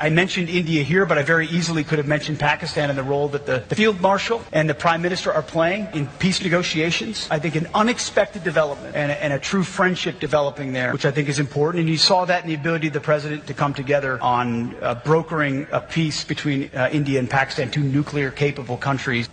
I mentioned India here, but I very easily could have mentioned Pakistan and the role that the Field Marshal and the Prime Minister are playing in peace negotiations. I think an unexpected development and a true friendship developing there, which I think is important. And you saw that in the ability of the President to come together on brokering a peace between India and Pakistan, two nuclear-capable countries.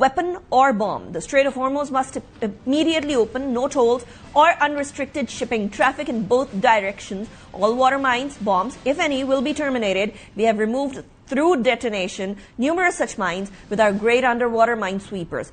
weapon or bomb. The Strait of Hormuz must immediately open, no tolls or unrestricted shipping traffic in both directions. All water mines, bombs, if any, will be terminated. We have removed through detonation numerous such mines with our great underwater mine sweepers.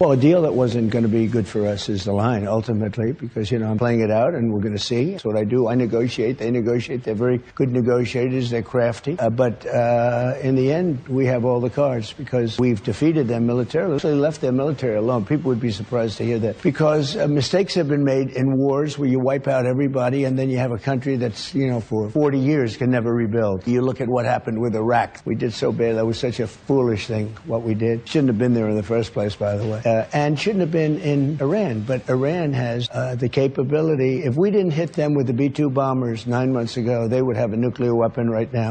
Well, a deal that wasn't going to be good for us is the line, ultimately, because, I'm playing it out, and we're going to see. That's what I do. I negotiate. They negotiate. They're very good negotiators. They're crafty. But in the end, we have all the cards because we've defeated them militarily. They left their military alone. People would be surprised to hear that. Because mistakes have been made in wars where you wipe out everybody, and then you have a country that's, for 40 years can never rebuild. You look at what happened with Iraq. We did so bad. That was such a foolish thing, what we did. Shouldn't have been there in the first place, by the way. And shouldn't have been in Iran. But Iran has the capability. If we didn't hit them with the B-2 bombers 9 months ago, they would have a nuclear weapon right now.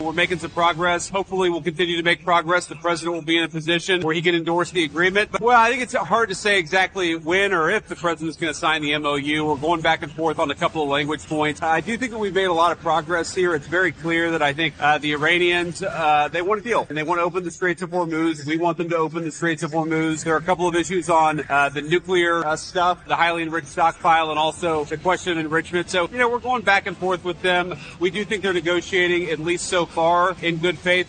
We're making some progress. Hopefully we'll continue to make progress. The president will be in a position where he can endorse the agreement. But, well, I think it's hard to say exactly when or if the president's going to sign the MOU. We're going back and forth on a couple of language points. I do think that we've made a lot of progress here. It's very clear that I think the Iranians, they want a deal, and they want to open the Straits of Hormuz. We want them to open the Straits of Hormuz. There are a couple of issues on the nuclear stuff, the highly enriched stockpile, and also the question of enrichment. So, we're going back and forth with them. We do think they're negotiating, at least so far, in good faith.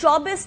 24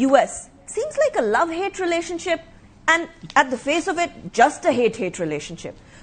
US seems like a love-hate relationship and at the face of it just a hate-hate relationship.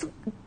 so,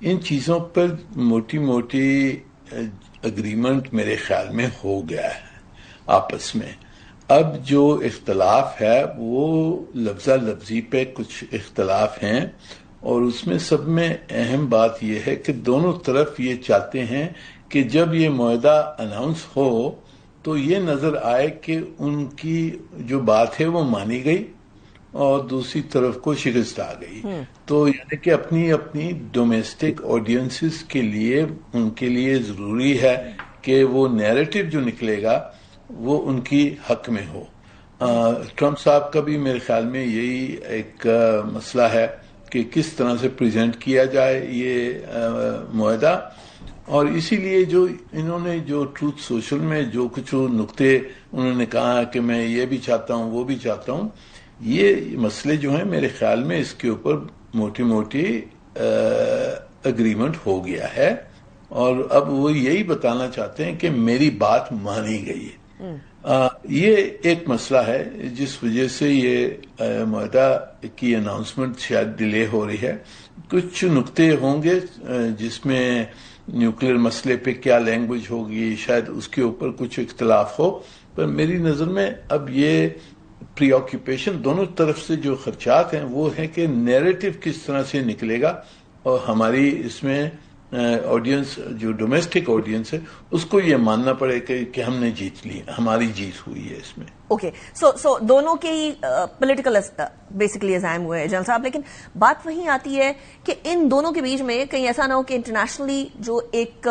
ان چیزوں پر موٹی موٹی agreement میرے خیال میں ہو گیا ہے آپس میں. اب جو اختلاف ہے وہ لفظہ لفظی پہ کچھ اختلاف ہیں، اور اس میں سب میں اہم بات یہ ہے کہ دونوں طرف یہ چاہتے ہیں کہ جب یہ معاہدہ اناؤنس ہو تو یہ نظر آئے کہ ان کی جو بات ہے وہ مانی گئی اور دوسری طرف کو شکست آ گئی. تو یعنی کہ اپنی اپنی ڈومیسٹک آڈینسز کے لیے ان کے لیے ضروری ہے کہ وہ نیریٹو جو نکلے گا وہ ان کی حق میں ہو. ٹرمپ صاحب کا بھی میرے خیال میں یہی ایک مسئلہ ہے کہ کس طرح سے پریزنٹ کیا جائے یہ معاہدہ، اور اسی لیے جو انہوں نے جو ٹروتھ سوشل میں جو کچھ نقطے انہوں نے کہا کہ میں یہ بھی چاہتا ہوں وہ بھی چاہتا ہوں، یہ مسئلے جو ہیں میرے خیال میں اس کے اوپر موٹی موٹی اگریمنٹ ہو گیا ہے، اور اب وہ یہی بتانا چاہتے ہیں کہ میری بات مانی گئی ہے. یہ ایک مسئلہ ہے جس وجہ سے یہ معاہدہ کی اناؤنسمنٹ شاید ڈیلے ہو رہی ہے. کچھ نقطے ہوں گے جس میں نیوکلیر مسئلے پہ کیا لینگویج ہوگی، شاید اس کے اوپر کچھ اختلاف ہو، پر میری نظر میں اب یہ پری آکوپیشن دونوں طرف سے جو خدشات ہیں وہ ہیں کہ نیریٹو کس طرح سے نکلے گا، اور ہماری اس میں آڈینس جو ڈومیسٹک آڈینس ہے اس کو یہ ماننا پڑے کہ ہم نے جیت لی، ہماری جیت ہوئی ہے اس میں. اوکے، سو دونوں کے ہی پولیٹیکل بیسکلی عزائم ہوئے ہیں جنرل صاحب، لیکن بات وہیں آتی ہے کہ ان دونوں کے بیچ میں کہیں ایسا نہ ہو کہ انٹرنیشنلی جو ایک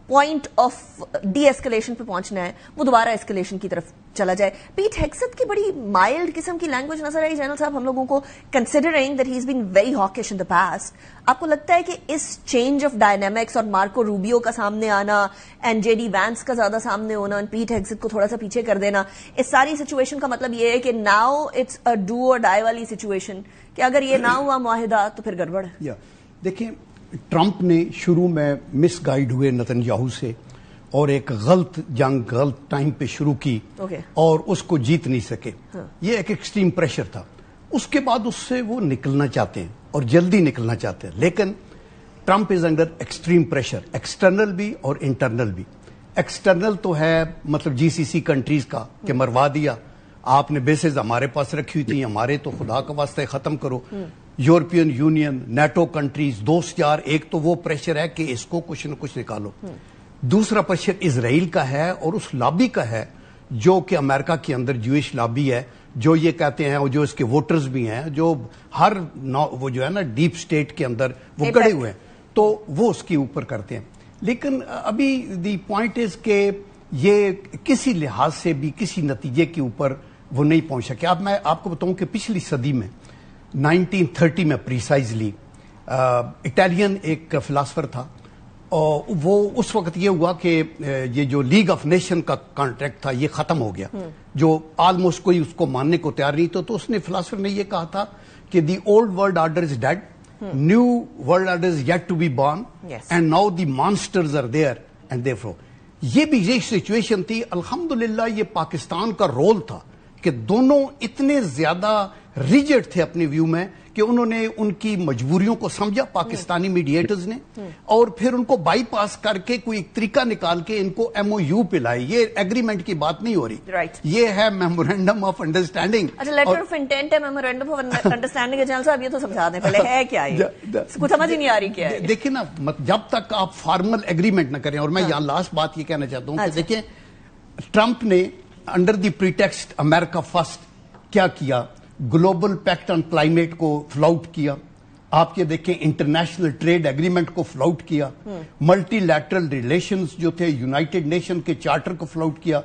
پوائنٹ آف ڈی ایسکلیشن پہ پہنچنا ہے وہ دوبارہ ایسکلیشن کی طرف چلا جائے. پیٹ ہیگسٹ کی بڑی مائلڈ قسم کی لینگویج نظر آئی جنرل صاحب ہم لوگوں کو، considering that he is been very hawkish in the past. آپ کو لگتا ہے کہ اس چینج آف ڈائنامکس اور مارکو روبیو کا سامنے آنا اینڈ جے ڈی وینس کا زیادہ سامنے ہونا اور پیٹ ہیگسٹ کو تھوڑا سا پیچھے کر دینا، اس ساری سچویشن کا مطلب یہ ہے کہ ناؤ اٹس اے ڈو اور ڈائی والی سچویشن، کہ اگر یہ نہ ہوا معاہدہ تو پھر گڑبڑ ہے؟ دیکھیں، ٹرمپ نے شروع میں مس گائیڈ ہوئے نتن یاہو سے اور ایک غلط جنگ غلط ٹائم پہ شروع کی اور اس کو جیت نہیں سکے. یہ ایک ایکسٹریم پریشر تھا. اس کے بعد اس سے وہ نکلنا چاہتے ہیں اور جلدی نکلنا چاہتے ہیں، لیکن Trump is under extreme pressure, external بھی اور انٹرنل بھی. ایکسٹرنل تو ہے مطلب جی سی سی کنٹریز کا کہ مروا دیا، آپ نے بیسز ہمارے پاس رکھی ہوئی تھی، ہمارے تو خدا کا واسطہ ختم کرو. یورپین یونین، نیٹو کنٹریز، دوست یار، ایک تو وہ پریشر ہے کہ اس کو کچھ نہ کچھ نکالو. دوسرا پریشر اسرائیل کا ہے اور اس لابی کا ہے جو کہ امریکہ کے اندر جوئش لابی ہے، جو یہ کہتے ہیں، اور جو اس کے ووٹرز بھی ہیں، جو ہر وہ جو ہے نا ڈیپ سٹیٹ کے اندر وہ گڑے ہوئے ہیں، تو وہ اس کے اوپر کرتے ہیں. لیکن ابھی دی پوائنٹ از کہ یہ کسی لحاظ سے بھی کسی نتیجے کے اوپر وہ نہیں پہنچ سکے. اب میں آپ کو بتاؤں کہ پچھلی صدی میں 1930 میں پریسائزلی اٹالین ایک فلاسفر تھا، اور وہ اس وقت یہ ہوا کہ یہ جو لیگ آف نیشن کا کانٹریکٹ تھا یہ ختم ہو گیا، جو آلموسٹ کوئی اس کو ماننے کو تیار نہیں تھا. تو اس نے فلاسفر نے یہ کہا تھا کہ the old world order is dead, new world order is yet to be born, and now the monsters are there and they throw. یہ بھی یہ سچویشن تھی. الحمدللہ یہ پاکستان کا رول تھا کہ دونوں اتنے زیادہ ریجڈ تھے اپنے ویو میں کہ انہوں نے ان کی مجبوریوں کو سمجھا پاکستانی میڈیٹرز نے، اور پھر ان کو بائی پاس کر کے کوئی ایک طریقہ نکال کے ان کو ایم او یو پہ لائے. یہ ایگریمنٹ کی بات نہیں ہو رہی، یہ ہے میمورینڈم آف انڈرسٹینڈنگ. اچھا، لیٹر آف انٹینٹ ہے، میمورینڈم آف انڈرسٹینڈنگ ہے. جنرل صاحب یہ تو سمجھا دیں پہلے ہے کیا ہے، کچھ سمجھ ہی نہیں آ رہی کیا ہے. دیکھیں نا، جب تک آپ فارمل ایگریمنٹ نہ کریں، اور میں یہاں لاسٹ بات یہ کہنا چاہتا ہوں کہ دیکھیں ٹرمپ نے under the pretext America first کیا کیا، گلوبل پیکٹ آن کلائمیٹ کو فلاؤٹ کیا. آپ یہ دیکھیں انٹرنیشنل ٹریڈ ایگریمنٹ کو فلاؤٹ کیا، ملٹی لیٹرل ریلیشنز جو تھے یونائٹڈ نیشن کے چارٹر کو فلاؤٹ کیا،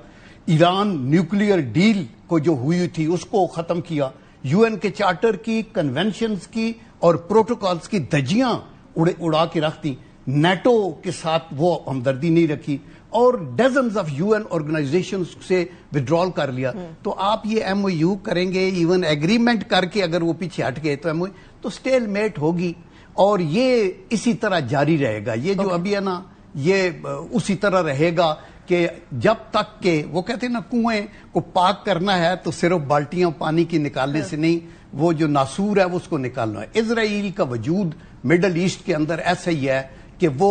ایران نیوکلیئر ڈیل کو جو ہوئی تھی اس کو ختم کیا، یو این کے چارٹر کی، کنونشنز کی اور پروٹوکالز کی دھجیاں اڑا کے رکھ دی. نیٹو کے ساتھ وہ ہمدردی نہیں رکھی اور dozens of U N organisations سے ودرال کر لیا. تو آپ یہ ایم او یو کریں گے، ایون ایگریمنٹ کر کے اگر وہ پیچھے ہٹ گئے تو ایم او تو اسٹیل میٹ ہوگی، اور یہ اسی طرح جاری رہے گا. یہ جو ابھی ہے نا یہ اسی طرح رہے گا کہ جب تک کہ وہ کہتے ہیں نا کنویں کو پاک کرنا ہے تو صرف بالٹیاں پانی کی نکالنے سے نہیں، وہ جو ناسور ہے وہ اس کو نکالنا ہے. اسرائیل کا وجود مڈل ایسٹ کے اندر ایسا ہی ہے کہ وہ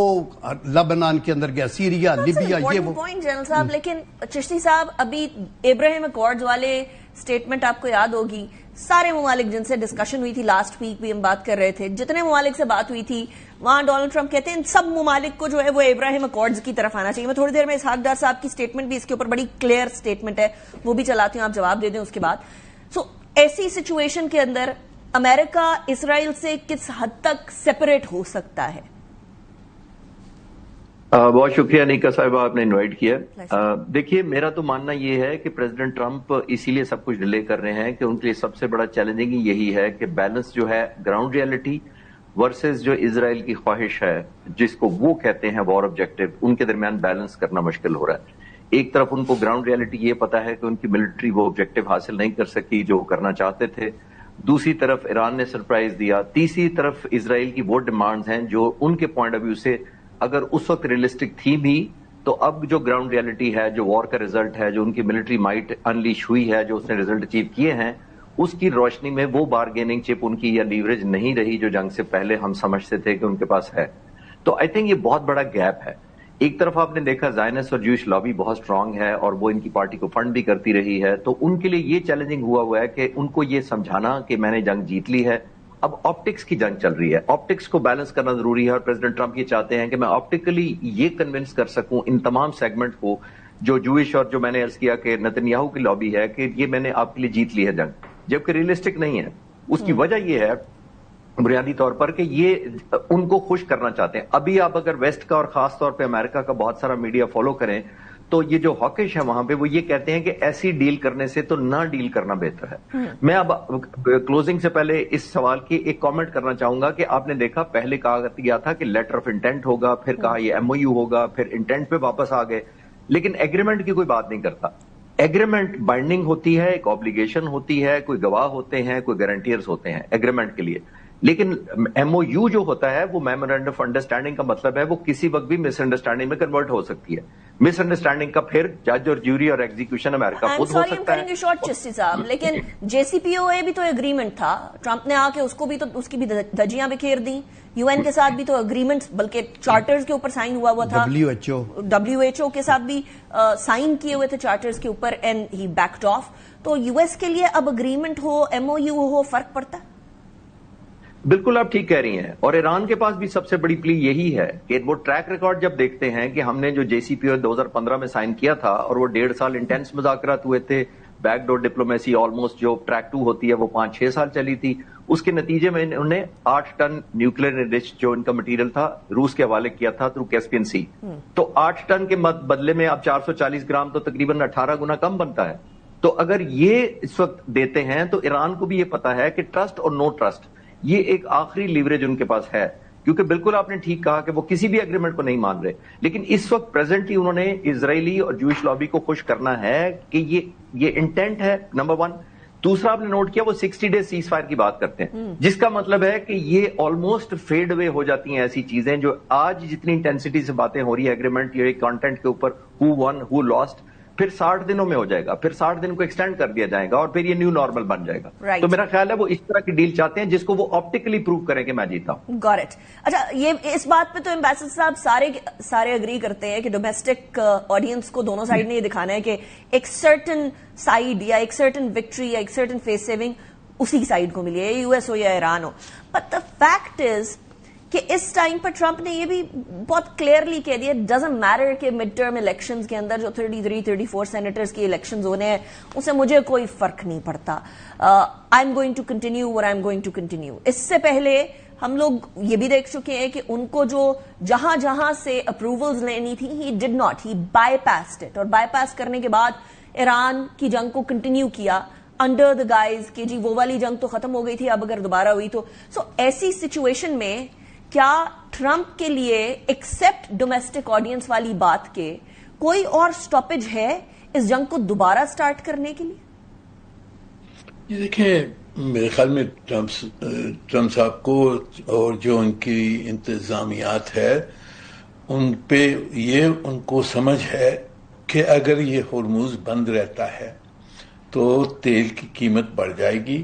لبنان کے اندر گیا, سیریا, لیبیا, یہ وہ پوائنٹ جنرل صاحب. لیکن چشتی صاحب, ابھی ابراہیم اکارڈز والے اسٹیٹمنٹ آپ کو یاد ہوگی, سارے ممالک جن سے ڈسکشن ہوئی تھی, لاسٹ ویک بھی ہم بات کر رہے تھے, جتنے ممالک سے بات ہوئی تھی وہاں ڈونلڈ ٹرمپ کہتے ہیں ان سب ممالک کو جو ہے وہ ابراہیم اکارڈز کی طرف آنا چاہیے. میں تھوڑی دیر میں اسحاق ڈار صاحب کی اسٹیٹمنٹ بھی اس کے اوپر بڑی کلیئر اسٹیٹمنٹ ہے, وہ بھی چلاتی ہوں, آپ جواب دے دیں اس کے بعد. سو ایسی سچویشن کے اندر امریکہ اسرائیل سے کس حد تک سیپریٹ ہو سکتا ہے؟ بہت شکریہ نیکا صاحبہ, آپ نے انوائٹ کیا. دیکھیے, میرا تو ماننا یہ ہے کہ پریزیڈنٹ ٹرمپ اسی لیے سب کچھ ڈیلے کر رہے ہیں کہ ان کے لیے سب سے بڑا چیلنجنگ یہی ہے کہ بیلنس جو ہے گراؤنڈ ریئلٹی ورسز جو اسرائیل کی خواہش ہے, جس کو وہ کہتے ہیں وار آبجیکٹو, ان کے درمیان بیلنس کرنا مشکل ہو رہا ہے. ایک طرف ان کو گراؤنڈ ریئلٹی یہ پتا ہے کہ ان کی ملٹری وہ آبجیکٹو حاصل نہیں کر سکی جو کرنا چاہتے تھے, دوسری طرف ایران نے سرپرائز دیا, تیسری طرف اسرائیل کی وہ ڈیمانڈز ہیں جو ان کے پوائنٹ آف ویو سے اگر اس وقت ریئلسٹک تھی بھی, تو اب جو گراؤنڈ ریئلٹی ہے, جو وار کا ریزلٹ ہے, جو ان کی ملٹری مائٹ انلیش ہوئی ہے, جو اس نے ریزلٹ اچیو کیے ہیں, اس کی روشنی میں وہ بارگیننگ چپ ان کی یا لیوریج نہیں رہی جو جنگ سے پہلے ہم سمجھتے تھے کہ ان کے پاس ہے. تو آئی تھنک یہ بہت بڑا گیپ ہے. ایک طرف آپ نے دیکھا زائنسٹ اور جوئش لابی بہت اسٹرانگ ہے اور وہ ان کی پارٹی کو فنڈ بھی کرتی رہی ہے, تو ان کے لیے یہ چیلنجنگ ہوا ہے کہ ان کو یہ سمجھانا کہ میں نے جنگ جیت لی ہے, اب آپٹکس کی جنگ چل رہی ہے, آپٹکس کو بیلنس کرنا ضروری ہے. اور پریزیڈنٹ ٹرمپ یہ چاہتے ہیں کہ میں آپٹیکلی یہ کنونس کر سکوں ان تمام سیگمنٹ کو جو جوئش اور جو میں نے عرض کیا کہ نتنیاہو کی لابی ہے کہ یہ میں نے آپ کے لیے جیت لی ہے جنگ, جبکہ ریئلسٹک نہیں ہے. اس کی وجہ یہ ہے بنیادی طور پر کہ یہ ان کو خوش کرنا چاہتے ہیں. ابھی آپ اگر ویسٹ کا اور خاص طور پہ امریکہ کا بہت سارا میڈیا فالو کریں تو یہ جو ہاکش ہے وہاں پہ وہ یہ کہتے ہیں کہ ایسی ڈیل کرنے سے تو نہ ڈیل کرنا بہتر ہے. میں اب کلوزنگ سے پہلے اس سوال کی ایک کامنٹ کرنا چاہوں گا کہ آپ نے دیکھا پہلے کہا گیا تھا کہ لیٹر آف انٹینٹ ہوگا, پھر کہا یہ ایم او یو ہوگا, پھر انٹینٹ پہ واپس آ گئے, لیکن ایگریمنٹ کی کوئی بات نہیں کرتا. ایگریمنٹ بائنڈنگ ہوتی ہے, ایک آبلیگیشن ہوتی ہے, کوئی گواہ ہوتے ہیں, کوئی گارنٹیئرز ہوتے ہیں ایگریمنٹ کے لیے. لیکن ایم او یو جو ہوتا ہے وہ میمورینڈم آف انڈرسٹینڈنگ کا مطلب ہے وہ کسی وقت بھی مس انڈرسٹینڈنگ میں کنورٹ ہو سکتی ہے. مس انڈرسٹینڈنگ کا پھر جج اور جیوری اور ایگزیکیوشن امریکہ خود ہو سکتا ہے. شارٹ چسٹی صاحب, لیکن جے سی پی او اے بھی تو ایگریمنٹ تھا, ٹرمپ نے آ کے اس کو بھی تو اس کی بھی دھجیاں بکھیر دیں. یو این کے ساتھ بھی تو اگریمنٹ, بلکہ چارٹرز کے اوپر سائن ہوا تھا, ڈبلیو ایچ او کے ساتھ بھی سائن کیے ہوئے تھے چارٹرز کے اوپر, اینڈ ہی بیکڈ آف. تو یو ایس کے لیے اب اگریمنٹ ہو, ایم او یو ہو, فرق پڑتا ہے؟ بالکل آپ ٹھیک کہہ رہی ہیں. اور ایران کے پاس بھی سب سے بڑی پلی یہی ہے کہ وہ ٹریک ریکارڈ جب دیکھتے ہیں کہ ہم نے جو جے سی پی او 2015 میں سائن کیا تھا اور وہ 1.5 سال انٹینس مذاکرات ہوئے تھے, بیک ڈور ڈپلومیسی آلموسٹ جو ٹریک 2 ہوتی ہے وہ 5-6 سال چلی تھی, اس کے نتیجے میں انہوں نے 8 ٹن نیوکلیر انرچڈ جو ان کا مٹیریل تھا روس کے حوالے کیا تھا تھرو کیسپین سی. تو 8 ٹن کے بدلے میں اب 440 گرام تو تقریباً 18 گنا کم بنتا ہے. تو اگر یہ اس وقت دیتے ہیں تو ایران کو بھی یہ پتا ہے کہ ٹرسٹ اور نو ٹرسٹ یہ ایک آخری لیوریج ان کے پاس ہے, کیونکہ بالکل آپ نے ٹھیک کہا کہ وہ کسی بھی ایگریمنٹ کو نہیں مان رہے. لیکن اس وقت پریزنٹلی انہوں نے اسرائیلی اور جوئش لابی کو خوش کرنا ہے کہ یہ انٹینٹ ہے نمبر 1. دوسرا آپ نے نوٹ کیا وہ 60 ڈیز سیز فائر کی بات کرتے ہیں, جس کا مطلب ہے کہ یہ آلموسٹ فیڈ اوے ہو جاتی ہیں ایسی چیزیں جو آج جتنی انٹینسٹی سے باتیں ہو رہی ہے ایگریمنٹ یا کانٹینٹ کے اوپر, ہو ون ہو لاسٹ, پھر 60 دنوں میں ہو جائے گا, پھر 60 دن کو ایکسٹینڈ کر دیا جائے گا اور پھر یہ نیو نارمل بن جائے گا. تو میرا خیال ہے وہ اس طرح کی ڈیل چاہتے ہیں جس کو وہ آپٹیکلی پروو کریں کہ میں جیتا ہوں. Got it. اچھا, یہ اس بات پہ تو ایمبیسڈر صاحب سارے اگری کرتے ہیں کہ ڈومیسٹک آڈینس کو دونوں سائڈ نے یہ دکھانا ہے کہ ایک سرٹن سائڈ یا ایک سرٹن وکٹری یا ایک سرٹن فیس سیونگ اسی سائڈ کو ملی ہے, یو ایس ہو یا ایران ہو. بٹ دا فیکٹ از کہ اس ٹائم پر ٹرمپ نے یہ بھی بہت کلیئرلی کہہ دیا, ڈزنٹ میٹر کہ مڈ ٹرم الیکشنز کے اندر جو 33-34 سینیٹرز کی الیکشنز ہونے ہیں اسے مجھے کوئی فرق نہیں پڑتا, I am going to continue اور I am going to continue. اس سے پہلے ہم لوگ یہ بھی دیکھ چکے ہیں کہ ان کو جو جہاں جہاں سے اپروولز لینی تھی he did not, he bypassed it, اور بائی پاس کرنے کے بعد ایران کی جنگ کو کنٹینیو کیا انڈر دا گائز کہ جی وہ والی جنگ تو ختم ہو گئی تھی, اب اگر دوبارہ ہوئی تو. سو ایسی سچویشن میں کیا ٹرمپ کے لیے ایکسپٹ ڈومیسٹک آڈینس والی بات کے کوئی اور سٹاپیج ہے اس جنگ کو دوبارہ سٹارٹ کرنے کے لیے؟ یہ دیکھیں, میرے خیال میں ٹرمپ صاحب کو اور جو ان کی انتظامیات ہے ان پہ یہ ان کو سمجھ ہے کہ اگر یہ ہرمز بند رہتا ہے تو تیل کی قیمت بڑھ جائے گی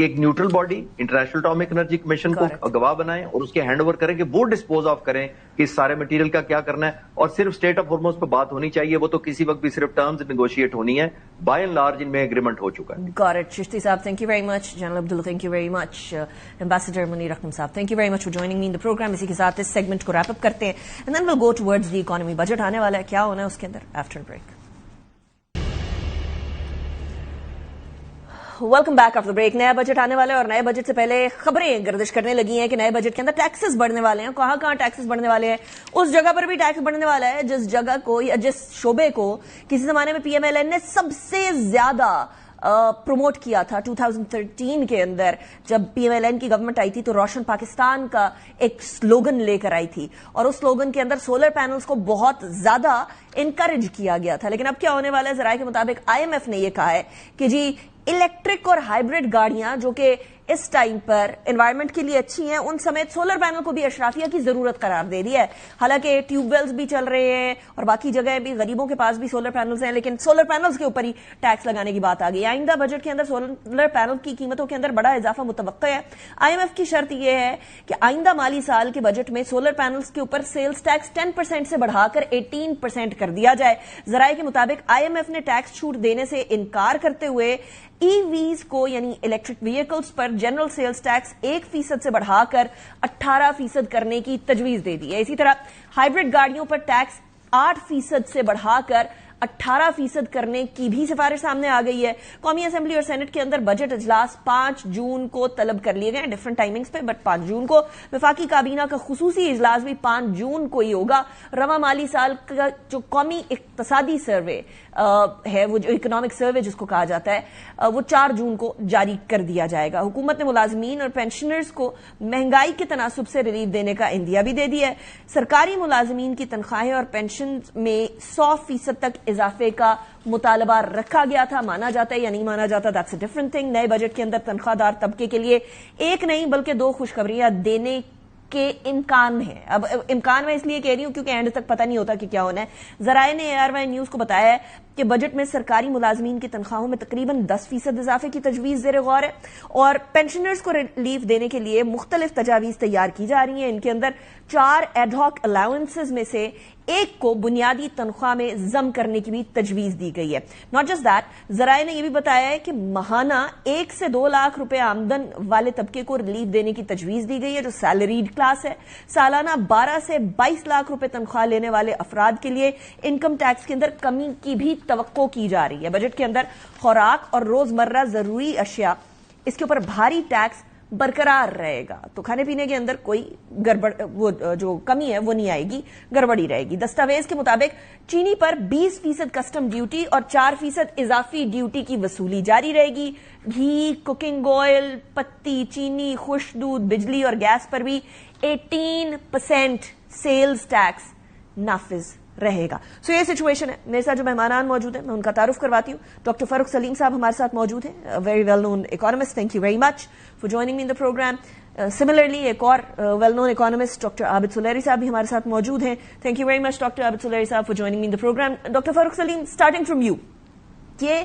کہ ایک neutral body international atomic energy commission کو گواہ بنائیں اور اس کے ہینڈ اوور کریں کہ وہ ڈسپوز آف کریں کہ اس سارے مٹیریل کا کیا کرنا ہے, اور صرف اسٹیٹ آف ہارموز پہ بات ہونی چاہیے, وہ تو کسی وقت بھی صرف ٹرمز نیگوشیٹ ہونی ہے, بائی اینڈ لارج ان میں ایگریمنٹ ہو چکا ہے. Got it. Shishti Saab, thank you very much. General Abdul, thank you very much. Ambassador Munir Akram Saab, thank you very much for joining me in the program. اسی کے ساتھ اس segment کو wrap up کرتے ہیں and then we'll go towards the economy. Budget آنے والا ہے, کیا ہونا ہے اس کے اندر after break. Welcome back after break. نیا بجٹ آنے والا ہے اور نئے بجٹ سے پہلے خبریں گردش کرنے لگی ہیں کہ نئے بجٹ کے اندر ٹیکسز بڑھنے والے ہیں. کہاں کہاں ٹیکسز بڑھنے والے ہیں؟ اس جگہ پر بھی ٹیکس بڑھنے والا ہے جس جگہ کو یا جس شعبے کو کسی زمانے میں پی ایم ایل این نے سب سے زیادہ پروموٹ کیا تھا 2013 کے اندر. جب پی ایم ایل این کی گورنمنٹ آئی تھی تو روشن پاکستان کا ایک سلوگن لے کر آئی تھی اور اس سلوگن کے اندر سولر پینلز کو بہت زیادہ انکریج کیا گیا تھا. لیکن اب کیا ہونے والا ہے؟ ذرائع کے مطابق آئی ایم ایف نے یہ کہا ہے کہ جی الیکٹرک اور ہائیبرڈ گاڑیاں جو کہ اس ٹائم پر انوائرمنٹ کے لیے اچھی ہیں ان سمیت سولر پینل کو بھی اشرافیہ کی ضرورت قرار دے دی ہے. حالانکہ ٹیوب ویلز بھی چل رہے ہیں اور باقی جگہیں بھی, غریبوں کے پاس بھی سولر پینلز ہیں, لیکن سولر پینلز کے اوپر ہی ٹیکس لگانے کی بات آ گئی. آئندہ بجٹ کے اندر سولر پینل کی قیمتوں کے اندر بڑا اضافہ متوقع ہے. آئی ایم ایف کی شرط یہ ہے کہ آئندہ مالی سال کے بجٹ میں سولر پینلز کے اوپر سیلز ٹیکس 10% سے بڑھا کر 18% کر دیا جائے. ذرائع کے مطابق آئی ایم ایف نے ٹیکس چھوٹ دینے سے انکار کرتے ہوئے ای ویز کو یعنی الیکٹرک وہیکلز پر جنرل سیلز ٹیکس 1% سے بڑھا کر 18% کرنے کی تجویز دے دی ہے. اسی طرح ہائیبرڈ گاڑیوں پر ٹیکس 8% سے بڑھا کر 18% کرنے کی بھی سفارش سامنے آ گئی ہے. قومی اسمبلی اور سینٹ کے اندر بجٹ اجلاس 5 جون کو طلب کر لیے گئے, ڈفرنٹ ٹائمنگز پہ, بٹ 5 جون کو. وفاقی کابینہ کا خصوصی اجلاس بھی 5 جون کو ہی ہوگا. رواں مالی سال کا جو قومی اقتصادی سروے ہے, وہ جو اکنامک سروے جس کو کہا جاتا ہے, وہ 4 جون کو جاری کر دیا جائے گا. حکومت نے ملازمین اور پینشنرز کو مہنگائی کے تناسب سے ریلیف دینے کا عندیہ بھی دے دیا ہے. سرکاری ملازمین کی تنخواہیں اور پینشن میں 100% تک اضافے کا مطالبہ رکھا گیا تھا. مانا جاتا ہے یا نہیں مانا جاتا, دیٹس اے ڈفرنٹ تھنگ. نئے بجٹ کے اندر تنخواہ دار طبقے کے لیے ایک نہیں بلکہ 2 خوشخبریاں دینے کے امکان ہے. اب امکان میں اس لیے کہہ رہی ہوں کیونکہ اینڈ تک پتہ نہیں ہوتا کہ کیا ہونا ہے. ذرائع نے ARY نیوز کو بتایا ہے کہ بجٹ میں سرکاری ملازمین کی تنخواہوں میں تقریباً 10% اضافے کی تجویز زیر غور ہے اور پینشنرز کو ریلیف دینے کے لیے مختلف تجاویز تیار کی جا رہی ہیں. ان کے اندر 4 ایڈ ہاک الاؤنسز میں سے ایک کو بنیادی تنخواہ میں ضم کرنے کی بھی تجویز دی گئی ہے. ناٹ جسٹ دیٹ, ذرائع نے یہ بھی بتایا ہے کہ ماہانہ 1 سے 2 لاکھ روپے آمدن والے طبقے کو ریلیف دینے کی تجویز دی گئی ہے جو سیلریڈ کلاس ہے. سالانہ 12 سے 22 لاکھ روپے تنخواہ لینے والے افراد کے لیے انکم ٹیکس کے اندر کمی کی بھی توقع کی جا رہی ہے. بجٹ کے اندر خوراک اور روزمرہ ضروری اشیاء اس کے اوپر بھاری ٹیکس برقرار رہے گا. تو کھانے پینے کے اندر کوئی گڑبڑ, وہ جو کمی ہے وہ نہیں آئے گی, گڑبڑی رہے گی. دستاویز کے مطابق چینی پر 20% کسٹم ڈیوٹی اور 4% اضافی ڈیوٹی کی وصولی جاری رہے گی. گھی, کوکنگ آئل, پتی, چینی, خشک دودھ, بجلی اور گیس پر بھی 18% سیلز ٹیکس نافذ رہے گا. سو یہ سچویشن ہے. میرے ساتھ جو مہمانان موجود ہیں میں ان کا تعارف کرواتی ہوں. ڈاکٹر فاروق سلیم صاحب ہمارے ساتھ موجود ہیں, very well known economist. Thank you very much for joining me in the programme. Similarly ایک اور well known economist doctor Abid Suleri sahib بھی ہمارے ساتھ موجود ہیں. Thank you very much doctor Abid Suleri sahib for joining me in the programme. Doctor Farooq Saleem, starting from you, کہ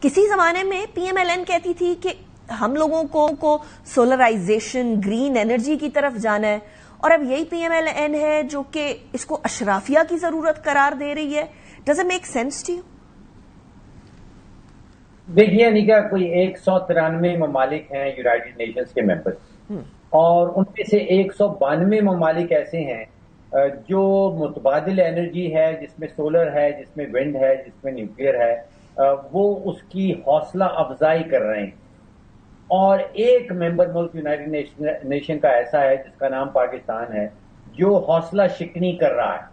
کسی زمانے میں پی ایم ایل این کہتی تھی کہ ہم لوگوں کو سولرائزیشن, گرین انرجی کی طرف جانا ہے, اور اب یہی پی ایم ایل این ہے جو کہ اس کو اشرافیہ کی ضرورت قرار دے رہی ہے. Does it make sense to you? دیکھیے انیکا, کوئی 193 ممالک ہیں یونائٹڈ نیشنز کے ممبرز, اور ان میں سے 192 ممالک ایسے ہیں جو متبادل انرجی ہے, جس میں سولر ہے, جس میں ونڈ ہے, جس میں نیوکلیئر ہے, وہ اس کی حوصلہ افزائی کر رہے ہیں. اور ایک ممبر ملک یونائٹڈ نیشن کا ایسا ہے جس کا نام پاکستان ہے جو حوصلہ شکنی کر رہا ہے.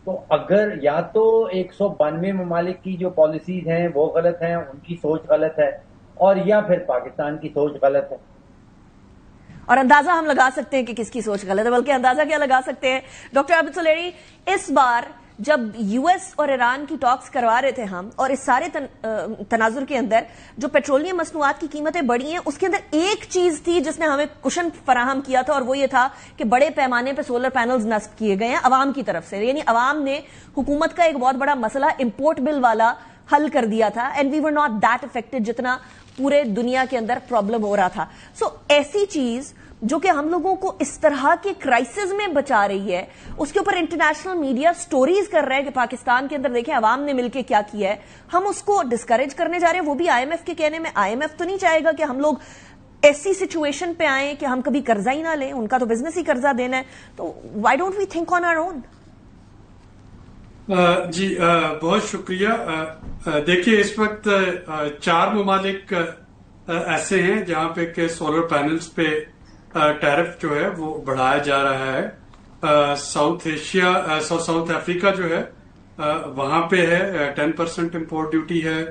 تو اگر یا تو 192 ممالک کی جو پالیسیز ہیں وہ غلط ہیں, ان کی سوچ غلط ہے, اور یا پھر پاکستان کی سوچ غلط ہے. اور اندازہ ہم لگا سکتے ہیں کہ کس کی سوچ غلط ہے, بلکہ اندازہ کیا لگا سکتے ہیں ڈاکٹر عابد سلیری, اس بار جب یو ایس اور ایران کی ٹاکس کروا رہے تھے ہم, اور اس سارے تناظر کے اندر جو پیٹرولیم مصنوعات کی قیمتیں بڑھی ہیں, اس کے اندر ایک چیز تھی جس نے ہمیں کشن فراہم کیا تھا, اور وہ یہ تھا کہ بڑے پیمانے پہ سولر پینلز نصب کیے گئے ہیں عوام کی طرف سے. یعنی عوام نے حکومت کا ایک بہت بڑا مسئلہ امپورٹ بل والا حل کر دیا تھا, and we were not that affected جتنا پورے دنیا کے اندر پرابلم ہو رہا تھا. سو ایسی چیز جو کہ ہم لوگوں کو اس طرح کے کرائسس میں بچا رہی ہے, اس کے اوپر انٹرنیشنل میڈیا سٹوریز کر رہا ہے کہ پاکستان کے اندر دیکھیں عوام نے مل کے کیا کیا ہے, ہم اس کو ڈسکریج کرنے جا رہے ہیں, وہ بھی IMF کے کہنے میں. IMF تو نہیں چاہے گا کہ ہم لوگ ایسی سچویشن پہ آئیں کہ ہم کبھی قرضہ ہی نہ لیں, ان کا تو بزنس ہی قرضہ دینا ہے. تو why don't we think on our own? جی بہت شکریہ. دیکھیے اس وقت 4 ممالک ایسے ہیں جہاں پہ کہ سولر پینلز پہ ٹیرف جو ہے وہ بڑھایا جا رہا ہے. ساؤتھ افریقہ جو ہے وہاں پہ ہے 10% امپورٹ ڈیوٹی ہے.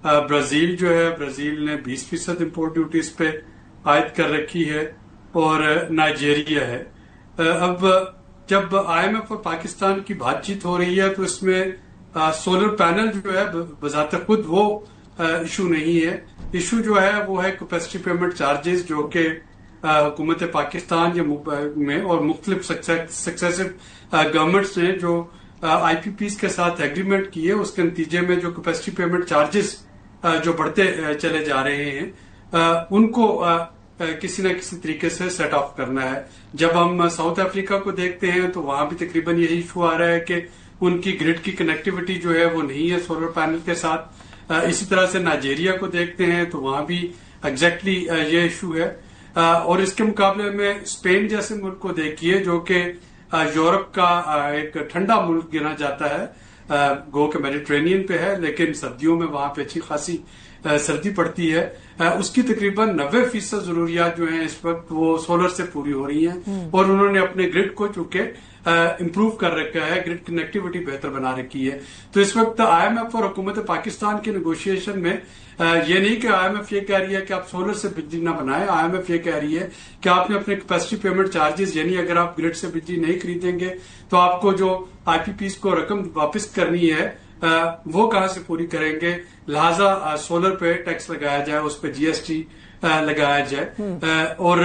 برازیل جو ہے, برازیل نے 20% امپورٹ ڈیوٹی اس پہ عائد کر رکھی ہے, اور نائجیریا ہے. اب جب IMF اور پاکستان کی بات چیت ہو رہی ہے تو اس میں سولر پینل جو ہے بذات خود وہ ایشو نہیں ہے. ایشو جو ہے وہ ہے کیپیسٹی پیمنٹ چارجز, جو کہ حکومت پاکستان میں اور مختلف سکسیسو گورنمنٹس نے جو IPPs کے ساتھ ایگریمنٹ کیے, اس کے نتیجے میں جو کیپیسٹی پیمنٹ چارجز جو بڑھتے چلے جا رہے ہیں ان کو کسی نہ کسی طریقے سے سیٹ آف کرنا ہے. جب ہم ساؤتھ افریقہ کو دیکھتے ہیں تو وہاں بھی تقریباً یہی ایشو آ رہا ہے کہ ان کی گرڈ کی کنیکٹیوٹی جو ہے وہ نہیں ہے سولر پینل کے ساتھ. اسی طرح سے نائجیریا کو دیکھتے ہیں تو وہاں بھی ایگزیکٹلی یہ ایشو ہے. اور اس کے مقابلے میں اسپین جیسے ملک کو دیکھیے جو کہ یورپ کا ایک ٹھنڈا ملک گنا جاتا ہے, گو کہ میڈیٹرینین پہ ہے, لیکن سردیوں میں وہاں پہ اچھی خاصی سردی پڑتی ہے. اس کی تقریباً 90% ضروریات جو ہیں اس وقت وہ سولر سے پوری ہو رہی ہیں, اور انہوں نے اپنے گرڈ کو چونکہ امپروو کر رکھا ہے, گرڈ کنیکٹیوٹی بہتر بنا رکھی ہے. تو اس وقت IMF اور حکومت پاکستان کی نیگوشیشن میں یہ نہیں کہ IMF یہ کہہ رہی ہے کہ آپ سولر سے بجلی نہ بنائیں, IMF یہ کہہ رہی ہے کہ آپ نے اپنے کیپیسٹی پیمنٹ چارجز, یعنی اگر آپ گرڈ سے بجلی نہیں خریدیں گے تو آپ کو جو IPPs کو رقم واپس کرنی ہے وہ کہاں سے پوری کریں گے, لہذا سولر پہ ٹیکس لگایا جائے, اس پہ GST لگایا جائے. اور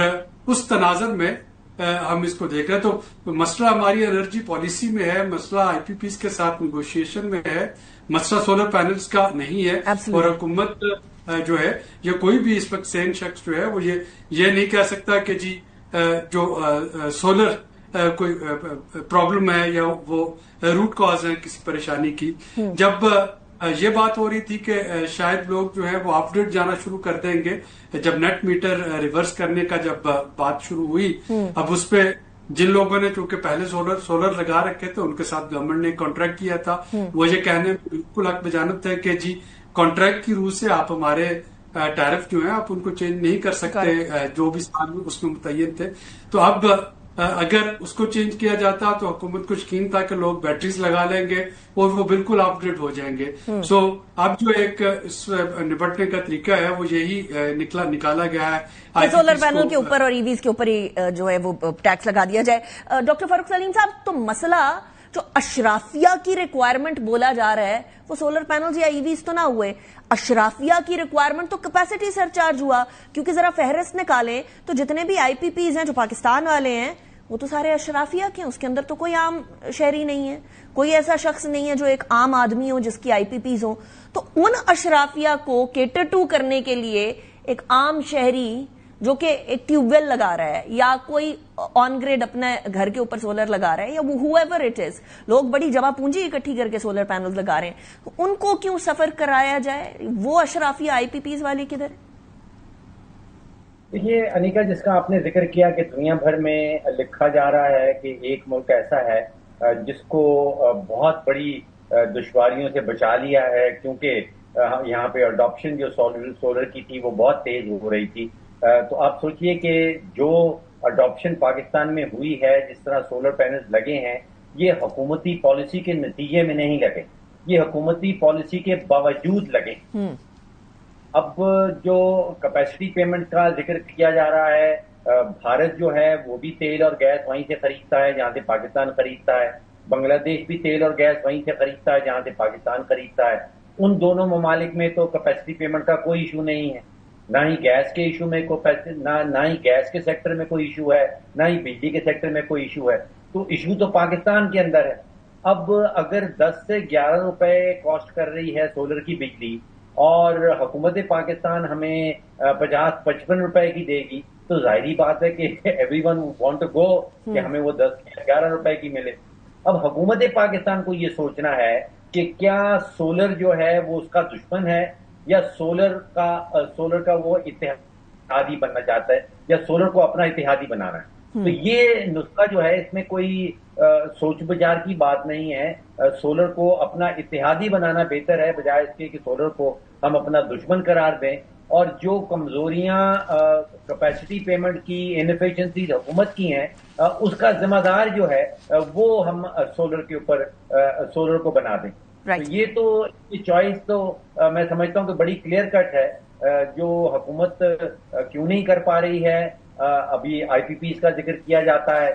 اس تناظر میں ہم اس کو دیکھ رہے ہیں. تو مسئلہ ہماری انرجی پالیسی میں ہے, مسئلہ IPPs کے ساتھ نیگوشیشن میں ہے, مسئلہ سولر پینلز کا نہیں ہے. اور حکومت جو ہے یا کوئی بھی اس وقت سین شخص جو ہے وہ یہ نہیں کہہ سکتا کہ جی جو سولر کوئی پرابلم ہے یا وہ روٹ کاز ہے کسی پریشانی کی. جب یہ بات ہو رہی تھی کہ شاید لوگ جو ہے وہ اپ ڈیٹ جانا شروع کر دیں گے, جب نیٹ میٹر ریورس کرنے کا جب بات شروع ہوئی, اب اس پہ جن لوگوں نے چونکہ پہلے سولر لگا رکھے تھے ان کے ساتھ گورنمنٹ نے کانٹریکٹ کیا تھا, وہ یہ کہنے بالکل حق بجانب ہے کہ جی کانٹریکٹ کی روح سے آپ ہمارے ٹیرف جو ہیں آپ ان کو چینج نہیں کر سکتے, جو بھی اس میں متعین تھے. تو اب اگر اس کو چینج کیا جاتا تو حکومت کو یقین تھا کہ لوگ بیٹریز لگا لیں گے اور وہ بالکل اپ ڈیٹ ہو جائیں گے. سو اب جو ایک اس نپٹنے کا طریقہ ہے وہ یہی نکالا گیا ہے سولر پینل کے اوپر اور EVs کے اوپر ہی جو ہے وہ ٹیکس لگا دیا جائے. ڈاکٹر فاروق سلیم صاحب, تو مسئلہ جو اشرافیہ کی ریکوائرمنٹ بولا جا رہا ہے وہ سولر پینلز یا EVs تو نہ ہوئے, اشرافیہ کی ریکوائرمنٹ تو کیپیسٹی سرچارج ہوا. کیونکہ ذرا فہرست نکالیں تو جتنے بھی IPPs ہیں جو پاکستان والے ہیں وہ تو سارے اشرافیہ کے ہیں, اس کے اندر تو کوئی عام شہری نہیں ہے, کوئی ایسا شخص نہیں ہے جو ایک عام آدمی ہو جس کی IPPs ہوں. تو ان اشرافیہ کو کیٹر ٹو کرنے کے لیے ایک عام شہری جو کہ ایک ٹیوب ویل لگا رہا ہے یا کوئی آن گریڈ اپنے گھر کے اوپر سولر لگا رہا ہے یا whoever it is, لوگ بڑی جمع پونجی اکٹھی کر کے سولر پینلز لگا رہے ہیں, ان کو کیوں سفر کرایا جائے؟ وہ اشرافیہ IPPs والی کدھر؟ دیکھیے انیکا, جس کا آپ نے ذکر کیا کہ دنیا بھر میں لکھا جا رہا ہے کہ ایک ملک ایسا ہے جس کو بہت بڑی دشواریوں سے بچا لیا ہے کیونکہ یہاں پہ اڈاپشن جو سولر کی تھی وہ بہت تیز ہو رہی تھی. تو آپ سوچئے کہ جو اڈاپشن پاکستان میں ہوئی ہے, جس طرح سولر پینلز لگے ہیں, یہ حکومتی پالیسی کے نتیجے میں نہیں لگے, یہ حکومتی پالیسی کے باوجود لگے. اب جو کیپیسٹی پیمنٹ کا ذکر کیا جا رہا ہے, بھارت جو ہے وہ بھی تیل اور گیس وہیں سے خریدتا ہے جہاں سے پاکستان خریدتا ہے, بنگلہ دیش بھی تیل اور گیس وہیں سے خریدتا ہے جہاں سے پاکستان خریدتا ہے. ان دونوں ممالک میں تو کیپیسٹی پیمنٹ کا کوئی ایشو نہیں ہے, نہ ہی گیس کے ایشو میں نہ ہی گیس کے سیکٹر میں کوئی ایشو ہے, نہ ہی بجلی کے سیکٹر میں کوئی ایشو ہے. تو ایشو تو پاکستان کے اندر ہے. اب اگر 10 سے 11 روپے کاسٹ کر رہی ہے سولر کی بجلی اور حکومت پاکستان ہمیں 50-55 روپے کی دے گی تو ظاہری بات ہے کہ everyone want to go کہ ہمیں وہ 10-11 روپے کی ملے. اب حکومت پاکستان کو یہ سوچنا ہے کہ کیا سولر جو ہے وہ اس کا دشمن ہے یا سولر کا وہ اتحادی بننا چاہتا ہے یا سولر کو اپنا اتحادی بنانا ہے. تو یہ نسخہ جو ہے اس میں کوئی سوچ بچار کی بات نہیں ہے. سولر کو اپنا اتحادی بنانا بہتر ہے بجائے اس کے کہ سولر کو ہم اپنا دشمن قرار دیں. اور جو کمزوریاں کیپیسٹی پیمنٹ کی انفیشنسیز حکومت کی ہیں اس کا ذمہ دار جو ہے وہ ہم سولر کے اوپر سولر کو بنا دیں. یہ تو چوائس تو میں سمجھتا ہوں کہ بڑی کلیئر کٹ ہے. جو حکومت کیوں نہیں کر پا رہی ہے, ابھی آئی پی پیز کا ذکر کیا جاتا ہے.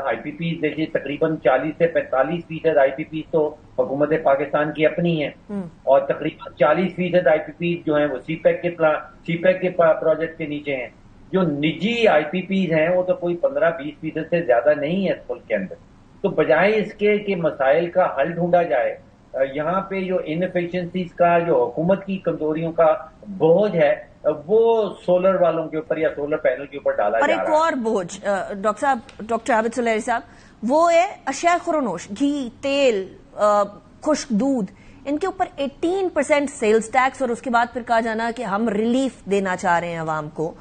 آئی پی پیز دیکھیے تقریباً 40 سے 45% آئی پی پیز تو حکومت پاکستان کی اپنی ہیں اور تقریباً 40% آئی پی پیز جو ہیں وہ سی پیک کے پروجیکٹ کے نیچے ہیں. جو نجی آئی پی پیز ہیں وہ تو کوئی 15-20% سے زیادہ نہیں ہے اس ملک کے اندر. تو بجائے اس کے کہ مسائل کا حل ڈھونڈا جائے, یہاں پہ جو انفیشنسیز کا, جو حکومت کی کمزوریوں کا بوجھ ہے وہ سولر والوں کے اوپر یا سولر پینل کے اوپر ڈالا جا رہا ہے. اور ایک اور بوجھ ڈاکٹر عابد سلیری صاحب, وہ ہے اشیاء خورنوش, گھی, تیل, خشک دودھ, ان کے اوپر 18% سیلز ٹیکس اور اس کے بعد پھر کہا جانا کہ ہم ریلیف دینا چاہ رہے ہیں عوام کو.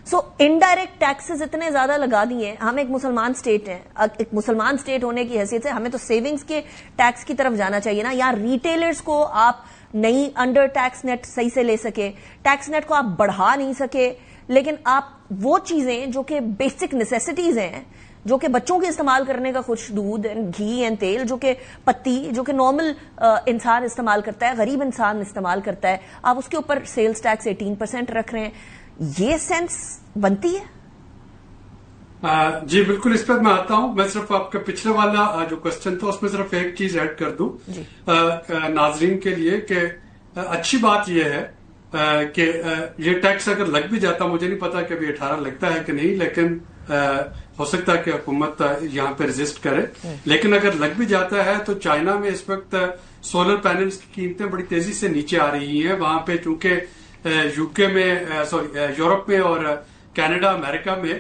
سو انڈائریکٹ ٹیکسز اتنے زیادہ لگا دیے. ہم ایک مسلمان اسٹیٹ ہیں, ایک مسلمان اسٹیٹ ہونے کی حیثیت سے ہمیں تو سیونگز کے ٹیکس کی طرف جانا چاہیے نا. یا ریٹیلرز کو آپ نہیں انڈر ٹیکس نیٹ صحیح سے لے سکے, ٹیکس نیٹ کو آپ بڑھا نہیں سکے, لیکن آپ وہ چیزیں جو کہ بیسک نیسیسٹیز ہیں, جو کہ بچوں کے استعمال کرنے کا خوش دودھ, گھی اینڈ تیل, جو کہ پتی, جو کہ نارمل انسان استعمال کرتا ہے, غریب انسان استعمال کرتا ہے, آپ اس کے اوپر سیلز ٹیکس 18% رکھ رہے ہیں. یہ سینس بنتی ہے؟ جی بالکل, اس پر میں آتا ہوں. میں صرف آپ کا پچھلے والا جو کوشچن تھا اس میں صرف ایک چیز ایڈ کر دوں ناظرین کے لیے کہ اچھی بات یہ ہے کہ یہ ٹیکس اگر لگ بھی جاتا, مجھے نہیں پتا کہ ابھی 18 لگتا ہے کہ نہیں, لیکن ہو سکتا ہے کہ حکومت یہاں پہ ریزسٹ کرے, لیکن اگر لگ بھی جاتا ہے تو چائنا میں اس وقت سولر پینلز کی قیمتیں بڑی تیزی سے نیچے آ رہی ہیں. وہاں پہ چونکہ یو کے میں یورپ میں اور کینیڈا امریکہ میں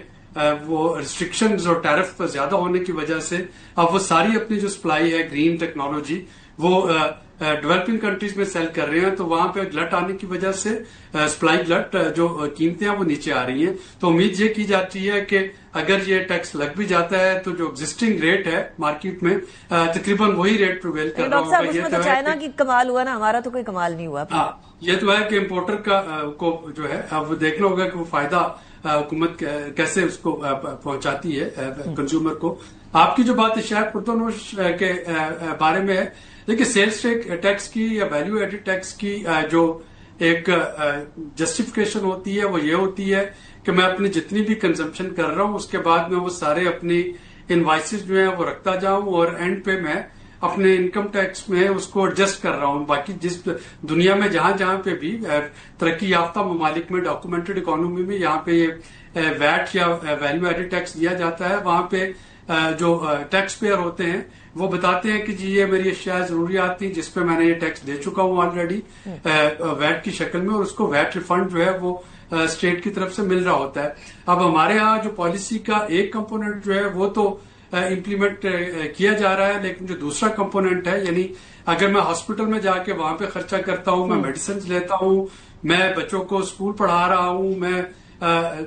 وہ ریسٹرکشنز اور ٹیرف زیادہ ہونے کی وجہ سے اب وہ ساری اپنی جو سپلائی ہے گرین ٹیکنالوجی وہ ڈیولپنگ کنٹریز میں سیل کر رہے ہیں. تو وہاں پہ گلٹ آنے کی وجہ سے سپلائی گلٹ جو قیمتیں ہیں وہ نیچے آ رہی ہیں. تو امید یہ کی جاتی ہے کہ اگر یہ ٹیکس لگ بھی جاتا ہے تو جو ایگزسٹنگ ریٹ ہے مارکیٹ میں تقریباً وہی ریٹ پریویل کر رہا ہوگا. یہ تو چائنا کی کمال ہوا نا, ہمارا تو کوئی کمال نہیں ہوا. ہاں, یہ تو ہے کہ امپورٹر کا کو جو ہے اب دیکھنا ہوگا کہ وہ فائدہ حکومت کیسے اس کو پہنچاتی ہے کنزیومر کو. آپ کی جو بات اشیاء خورنوش کے بارے میں ہے, دیکھیے سیلز ٹیکس کی یا ویلیو ایڈڈ ٹیکس کی جو ایک جسٹیفیکیشن ہوتی ہے وہ یہ ہوتی ہے کہ میں اپنی جتنی بھی کنزمپشن کر رہا ہوں اس کے بعد میں وہ سارے اپنی انوائسز جو ہیں وہ رکھتا جاؤں اور اینڈ پہ میں اپنے انکم ٹیکس میں اس کو ایڈجسٹ کر رہا ہوں. باقی جس دنیا میں جہاں پہ بھی ترقی یافتہ ممالک میں ڈاکومنٹڈ اکانومی میں یہاں پہ یہ ویٹ یا ویلیو ایڈڈ ٹیکس دیا جاتا ہے, وہاں پہ جو ٹیکس پیئر ہوتے ہیں وہ بتاتے ہیں کہ جی یہ میری اشیاء ضروریات تھی جس پہ میں نے یہ ٹیکس دے چکا ہوں آلریڈی ویٹ کی شکل میں, اور اس کو ویٹ ریفنڈ جو ہے وہ اسٹیٹ کی طرف سے مل رہا ہوتا ہے. اب ہمارے ہاں جو پالیسی کا ایک کمپوننٹ جو ہے وہ تو امپلیمنٹ کیا جا رہا ہے, لیکن جو دوسرا کمپوننٹ ہے یعنی اگر میں ہاسپٹل میں جا کے وہاں پہ خرچہ کرتا ہوں, میں میڈیسنز لیتا ہوں, میں بچوں کو اسکول پڑھا رہا ہوں, میں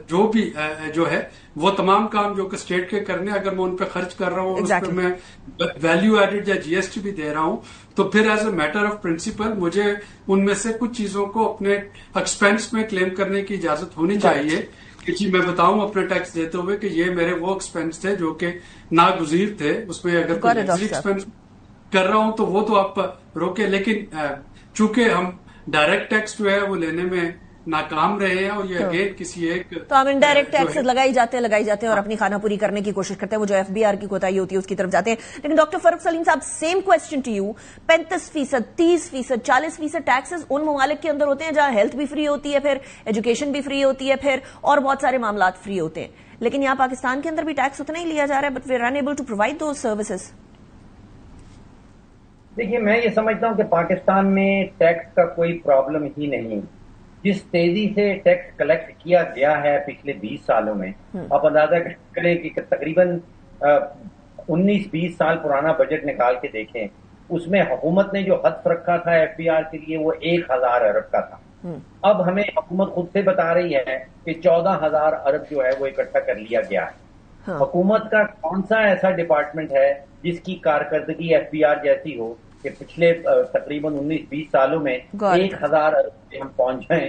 جو بھی جو ہے وہ تمام کام جو کہ اسٹیٹ کے کرنے اگر میں ان پہ خرچ کر رہا ہوں اس پہ میں ویلیو ایڈڈ یا جی ایس ٹی بھی دے رہا ہوں, تو پھر as a matter of principle مجھے ان میں سے کچھ چیزوں کو اپنے ایکسپینس میں کلیم کرنے کی اجازت ہونی چاہیے کہ جی میں بتاؤں اپنا ٹیکس دیتے ہوئے کہ یہ میرے وہ ایکسپینس تھے جو کہ ناگزیر تھے, اس میں اگر کوئی ایکسپینس کر رہا ہوں تو وہ تو آپ روکے. لیکن چونکہ ہم ڈائریکٹ ٹیکس جو ہے وہ لینے میں ناکام رہے ہیں اور یہ اگین کسی ایک تو ہم انڈائریکٹ ٹیکس لگائی جاتے ہیں اور اپنی خانہ پوری کرنے کی کوشش کرتے ہیں, وہ جو ایف بی آر کی کوتاہی ہوتی ہے اس کی طرف جاتے ہیں. لیکن doctor Farooq Saleem sahib, same question to you, 35%, 30%, 40% taxes ان ممالک کے اندر ہوتے ہیں جہاں ہیلتھ بھی فری ہوتی ہے, پھر ایجوکیشن بھی فری ہوتی ہے, پھر اور بہت سارے معاملات فری ہوتے ہیں, لیکن یہاں پاکستان کے اندر بھی ٹیکس اتنا ہی لیا جا رہا ہے, but we are unable to provide those services. دیکھیے میں یہ سمجھتا ہوں کہ پاکستان میں ٹیکس کا کوئی پرابلم ہی نہیں. جس تیزی سے ٹیکس کلیکٹ کیا گیا ہے پچھلے 20 سالوں میں، آپ اندازہ کریں کہ تقریباً 19-20 سال پرانا بجٹ نکال کے دیکھیں، اس میں حکومت نے جو حد رکھا تھا ایف پی آر کے لیے وہ 1000 ارب کا تھا. اب ہمیں حکومت خود سے بتا رہی ہے کہ 14,000 ارب جو ہے وہ اکٹھا کر لیا گیا ہے. حکومت کا کون سا ایسا ڈپارٹمنٹ ہے جس کی کارکردگی ایف پی آر جیسی ہو کہ پچھلے تقریباً 19-20 سالوں میں 1,000 ارب سے ہم پہنچ گئے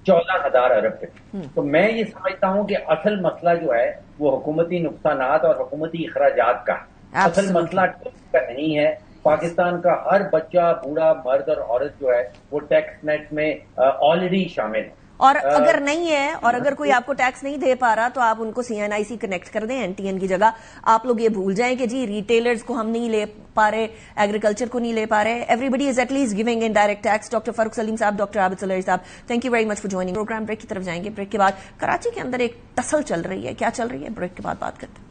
14,000 ارب پہ. تو میں یہ سمجھتا ہوں کہ اصل مسئلہ جو ہے وہ حکومتی نقصانات اور حکومتی اخراجات کا ہے. اصل مسئلہ ٹیکس کا نہیں ہے. پاکستان کا ہر بچہ، بوڑھا، مرد اور عورت جو ہے وہ ٹیکس نیٹ میں آلریڈی شامل ہے. اور اگر نہیں ہے، اور اگر کوئی آپ کو ٹیکس نہیں دے پا رہا تو آپ ان کو CNIC کنیکٹ کر دیں این ٹی این کی جگہ. آپ لوگ یہ بھول جائیں کہ جی ریٹیلرز کو ہم نہیں لے پا رہے، ایگریکلچر کو نہیں لے پا رہے. Everybody is at least giving indirect tax. Doctor Farooq Saleem sahib, doctor Abid Saleh sahib, thank you very much for joining programme. Break کی طرف جائیں گے. بریک کے بعد کراچی کے اندر ایک ٹسل چل رہی ہے. کیا چل رہی ہے؟ بریک کے بعد بات کرتے ہیں.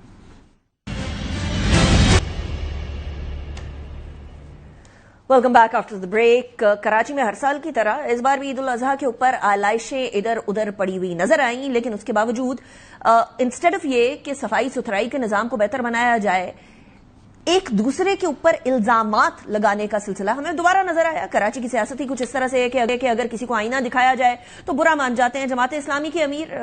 Welcome back after the break. Karachi میں ہر سال کی طرح اس بار بھی عید الاضحیٰ کے اوپر آلائشیں ادھر ادھر پڑی ہوئی نظر آئیں، لیکن اس کے باوجود انسٹیڈ آف یہ کہ صفائی ستھرائی کے نظام کو بہتر بنایا جائے، ایک دوسرے کے اوپر الزامات لگانے کا سلسلہ ہمیں دوبارہ نظر آیا. کراچی کی سیاست ہی کچھ اس طرح سے ہے کہ اگر کسی کو آئینہ دکھایا جائے تو برا مان جاتے ہیں. جماعت اسلامی کے امیر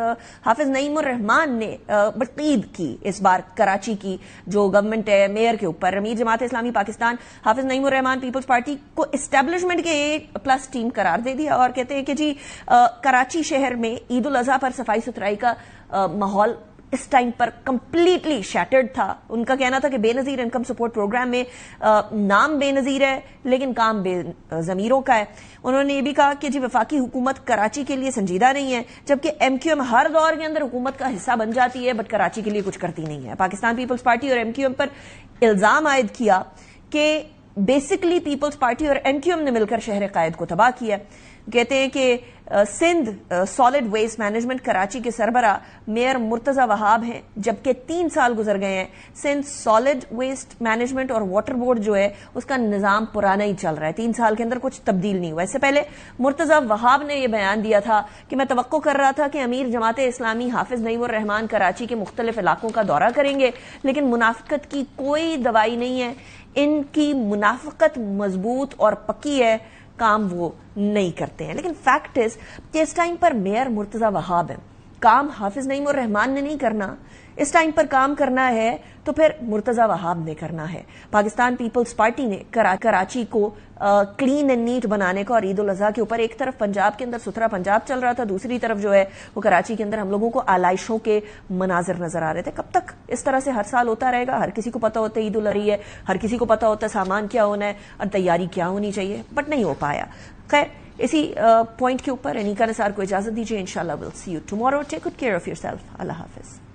حافظ نعیم الرحمان نے تنقید کی اس بار کراچی کی جو گورنمنٹ ہے میئر کے اوپر. امیر جماعت اسلامی پاکستان حافظ نعیم الرحمان پیپلز پارٹی کو اسٹیبلشمنٹ کے A+ ٹیم قرار دے دیا اور کہتے ہیں کہ جی کراچی شہر میں عید الاضحیٰ پر صفائی ستھرائی کا ماحول اس ٹائم پر کمپلیٹلی شیٹرڈ تھا. ان کا کہنا تھا کہ بے نظیر انکم سپورٹ پروگرام میں نام بے نظیر ہے لیکن کام بے ضمیروں کا ہے. انہوں نے یہ بھی کہا کہ جی وفاقی حکومت کراچی کے لیے سنجیدہ نہیں ہے، جبکہ MQM ہر دور کے اندر حکومت کا حصہ بن جاتی ہے بٹ کراچی کے لیے کچھ کرتی نہیں ہے. پاکستان پیپلز پارٹی اور MQM پر الزام عائد کیا کہ بیسکلی پیپلز پارٹی اور MQM نے مل کر شہر قائد کو تباہ کیا. کہتے ہیں کہ Sindh solid waste management Karachi کے سربراہ میئر مرتضی وہاب ہیں، جبکہ 3 سال گزر گئے ہیں. سندھ سالڈ ویسٹ مینجمنٹ اور واٹر بورڈ جو ہے اس کا نظام پرانا ہی چل رہا ہے، 3 سال کے اندر کچھ تبدیل نہیں ہوا. اس سے پہلے مرتضی وہاب نے یہ بیان دیا تھا کہ میں توقع کر رہا تھا کہ امیر جماعت اسلامی حافظ نعیم الرحمان کراچی کے مختلف علاقوں کا دورہ کریں گے، لیکن منافقت کی کوئی دوائی نہیں ہے. ان کی منافقت مضبوط اور پکی ہے، کام وہ نہیں کرتے ہیں. لیکن فیکٹ از کہ اس ٹائم پر میئر مرتضی وہاب ہے، کام حافظ نعیم الرحمان نے نہیں کرنا. اس ٹائم پر کام کرنا ہے تو پھر مرتضی وہاب نے کرنا ہے. پاکستان پیپلز پارٹی نے کراچی کو کلین اینڈ نیٹ بنانے کا اور عید الاضحیٰ کے اوپر ایک طرف پنجاب کے اندر ستھرا پنجاب چل رہا تھا، دوسری طرف جو ہے وہ کراچی کے اندر ہم لوگوں کو آلائشوں کے مناظر نظر آ رہے تھے. کب تک اس طرح سے ہر سال ہوتا رہے گا؟ ہر کسی کو پتا ہوتا ہے عید الاضحیٰ ہے، ہر کسی کو پتا ہوتا ہے سامان کیا ہونا ہے اور تیاری کیا ہونی چاہیے، بٹ نہیں ہو پایا. خیر اسی پوائنٹ کے اوپر انیکا نثار کو اجازت دیجیے. انشاءاللہ we'll see you tomorrow. Take good care of yourself. اللہ حافظ.